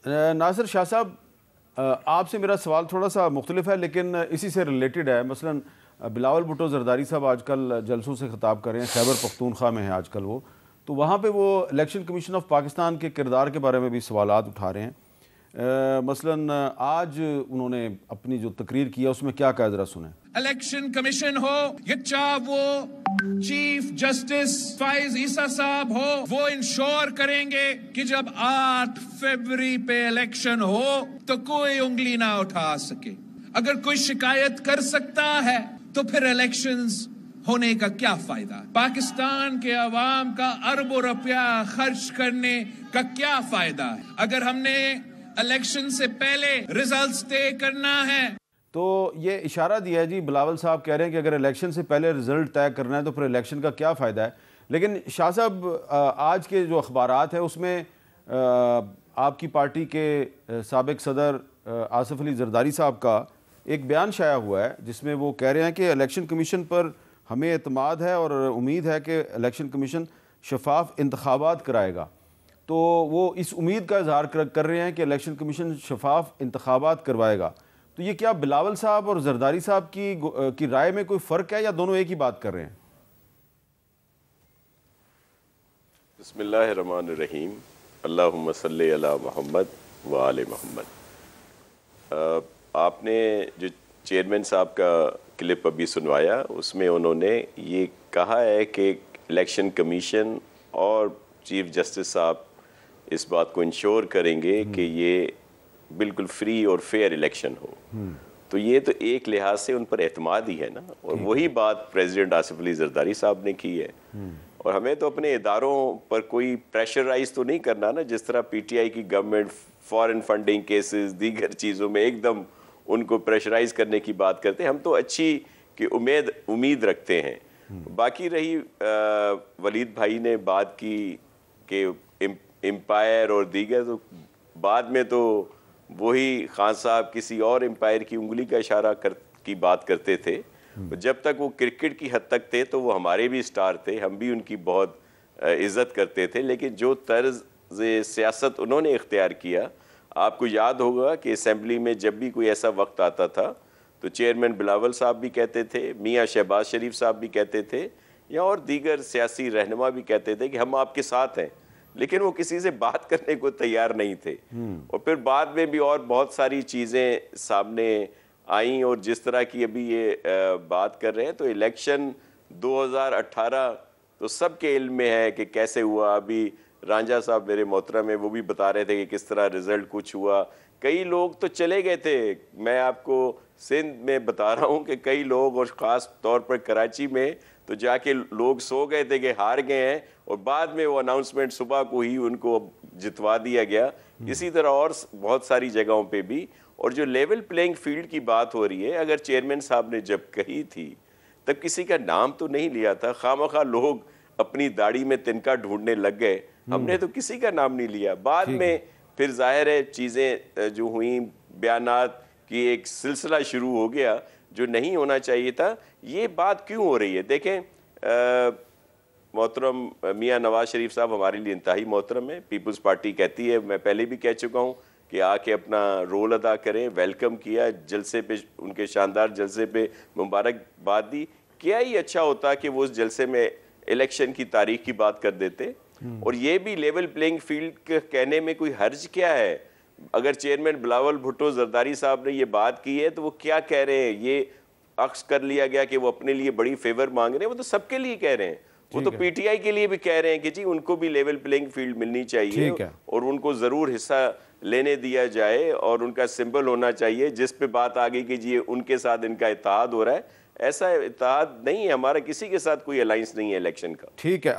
नासिर शाह साहब, आपसे मेरा सवाल थोड़ा सा मुख्तलिफ है लेकिन इसी से रिलेटेड है। मसलन बिलावल भुट्टो जरदारी साहब आजकल जलसों से खिताब कर रहे हैं, खैबर पख्तूनख्वा में हैं आजकल वो, तो वहाँ पे वो इलेक्शन कमीशन ऑफ पाकिस्तान के किरदार के बारे में भी सवालात उठा रहे हैं। मसलन आज उन्होंने अपनी जो तकरीर किया उसमें क्या कहा, ज़रा सुने। इलेक्शन कमीशन हो या चाहे वो चीफ जस्टिस फाइज ईसा साहब हो, वो इंश्योर करेंगे कि जब 8 फरवरी पे इलेक्शन हो तो कोई उंगली ना उठा सके। अगर कोई शिकायत कर सकता है तो फिर इलेक्शंस होने का क्या फायदा? पाकिस्तान के अवाम का अरबों रुपया खर्च करने का क्या फायदा है अगर हमने इलेक्शन से पहले रिजल्ट्स तय करना है? तो ये इशारा दिया है जी, बिलावल साहब कह रहे हैं कि अगर इलेक्शन से पहले रिजल्ट तय करना है तो फिर इलेक्शन का क्या फ़ायदा है। लेकिन शाह साहब, आज के जो अखबारात हैं उसमें आपकी पार्टी के साबिक सदर आसिफ अली जरदारी साहब का एक बयान शाया हुआ है जिसमें वो कह रहे हैं कि इलेक्शन कमीशन पर हमें एतमाद है और उम्मीद है कि इलेक्शन कमीशन शफाफ इंतखाबात कराएगा। तो वो इस उम्मीद का इजहार कर रहे हैं कि इलेक्शन कमीशन शफाफ इंतखाबात करवाएगा। तो ये क्या बिलावल साहब और जरदारी साहब की राय में कोई फ़र्क है या दोनों एक ही बात कर रहे हैं? बिस्मिल्लाहिर्रहमानिर्रहीम, अल्लाहुम्मा सल्ली अला मुहम्मद व आले मुहम्मद। आपने जो चेयरमैन साहब का क्लिप अभी सुनवाया उसमें उन्होंने ये कहा है कि इलेक्शन कमीशन और चीफ जस्टिस साहब इस बात को इंश्योर करेंगे कि ये बिल्कुल फ्री और फेयर इलेक्शन हो। तो ये तो एक लिहाज से उन पर एतमाद ही है ना, और वही बात प्रेसिडेंट आसिफ अली जरदारी साहब ने की है। और हमें तो अपने इदारों पर कोई प्रेशराइज तो नहीं करना ना, जिस तरह पीटीआई की गवर्नमेंट फॉरेन फंडिंग केसेस दीगर चीज़ों में एकदम उनको प्रेशराइज करने की बात करते हैं। हम तो अच्छी की उम्मीद रखते हैं। बाकी रही वलीद भाई ने बात की कि एम्पायर और दीगर, तो बाद में तो वही खान साहब किसी और एम्पायर की उंगली का इशारा की बात करते थे। जब तक वो क्रिकेट की हद तक थे तो वो हमारे भी स्टार थे, हम भी उनकी बहुत इज़्ज़त करते थे। लेकिन जो तर्ज सियासत उन्होंने इख्तियार किया, आपको याद होगा कि असेंबली में जब भी कोई ऐसा वक्त आता था तो चेयरमैन बिलावल साहब भी कहते थे, मियाँ शहबाज शरीफ साहब भी कहते थे, या और दीगर सियासी रहनुमा भी कहते थे कि हम आपके साथ हैं, लेकिन वो किसी से बात करने को तैयार नहीं थे। और फिर बाद में भी और बहुत सारी चीज़ें सामने आई, और जिस तरह की अभी ये बात कर रहे हैं तो इलेक्शन 2018 तो सबके इल्म में है कि कैसे हुआ। अभी रांझा साहब मेरे मोहतरम है, वो भी बता रहे थे कि किस तरह रिजल्ट कुछ हुआ। कई लोग तो चले गए थे, मैं आपको सिंध में बता रहा हूँ कि कई लोग, और ख़ास तौर पर कराची में, तो जाके लोग सो गए थे कि हार गए हैं, और बाद में वो अनाउंसमेंट सुबह को ही उनको जितवा दिया गया। इसी तरह और बहुत सारी जगहों पे भी। और जो लेवल प्लेइंग फील्ड की बात हो रही है, अगर चेयरमैन साहब ने जब कही थी तब किसी का नाम तो नहीं लिया था। खामखा लोग अपनी दाढ़ी में तिनका ढूंढने लग गए, हमने तो किसी का नाम नहीं लिया। बाद में फिर जाहिर है चीज़ें जो हुई, बयानात की एक सिलसिला शुरू हो गया जो नहीं होना चाहिए था। ये बात क्यों हो रही है? देखें, मोहतरम मियाँ नवाज शरीफ साहब हमारे लिए इंतहाई मोहतरम है। पीपल्स पार्टी कहती है, मैं पहले भी कह चुका हूँ, कि आके अपना रोल अदा करें। वेलकम किया जलसे पे, उनके शानदार जलसे पे मुबारकबाद दी। क्या ही अच्छा होता कि वो उस जलसे में इलेक्शन की तारीख की बात कर देते। और ये भी लेवल प्लेइंग फील्ड कहने में कोई हर्ज क्या है? अगर चेयरमैन बिलावल भुट्टो जरदारी साहब ने ये बात की है तो वो क्या कह रहे हैं? ये अक्स कर लिया गया कि वो अपने लिए बड़ी फेवर मांग रहे हैं, वो तो सबके लिए कह रहे हैं। वो तो पीटीआई के लिए भी कह रहे हैं कि जी उनको भी लेवल प्लेइंग फील्ड मिलनी चाहिए और उनको ज़रूर हिस्सा लेने दिया जाए, और उनका सिंबल होना चाहिए जिस पे बात आ गई कि जी उनके साथ इनका इत्तेहाद हो रहा है। ऐसा इत्तेहाद नहीं है हमारा, किसी के साथ कोई अलायंस नहीं है इलेक्शन का। ठीक है।